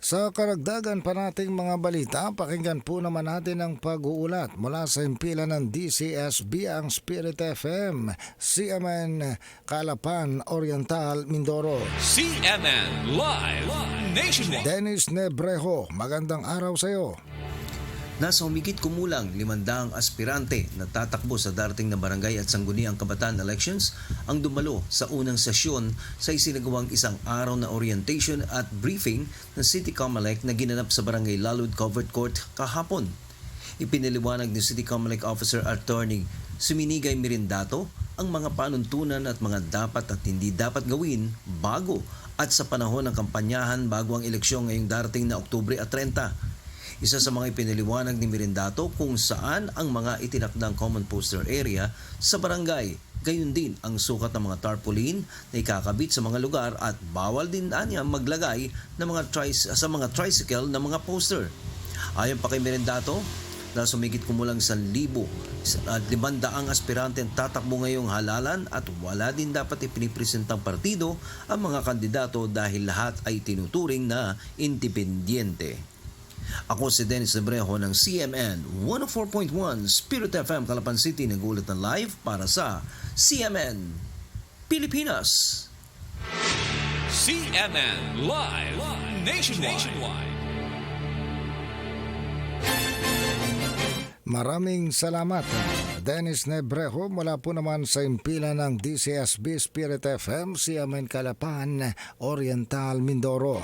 Sa karagdagan pa nating mga balita, pakinggan po naman natin ang pag-uulat mula sa himpilan ng DCSB ang Spirit FM, CMN Calapan Oriental, Mindoro. CMN Live Nationwide. Dennis Nebrejo, magandang araw sa iyo. Nasa humigit kumulang 500 aspirante na tatakbo sa darating na barangay at sangguniang kabataan elections ang dumalo sa unang sesyon sa isinagawang isang araw na orientation at briefing ng City Comelec na ginanap sa barangay Lalud Covered Court kahapon. Ipiniliwanag ni City Comelec Officer Attorney Suminigay Mirindato ang mga panuntunan at mga dapat at hindi dapat gawin bago at sa panahon ng kampanyahan bago ang eleksyon ngayong darating na Oktubre at 30. Isa sa mga ipiniliwanag ni Mirindato kung saan ang mga itinakdang common poster area sa barangay. Gayon din ang sukat ng mga tarpaulin na ikakabit sa mga lugar at bawal din anya maglagay ng sa mga tricycle na mga poster. Ayon pa kay Mirindato, na sumigit kumulang 1,500 aspirante ang tatakbo ngayong halalan at wala din dapat ipinipresentang partido ang mga kandidato dahil lahat ay tinuturing na independyente. Ako si Dennis Nebrejo ng CMN 104.1 Spirit FM Calapan City, nag-uulat ng live para sa CMN Pilipinas. CMN Live Nationwide. Maraming salamat, Dennis Nebrejo, mula po naman sa impilan ng DCSB Spirit FM, CMN Calapan Oriental, Mindoro.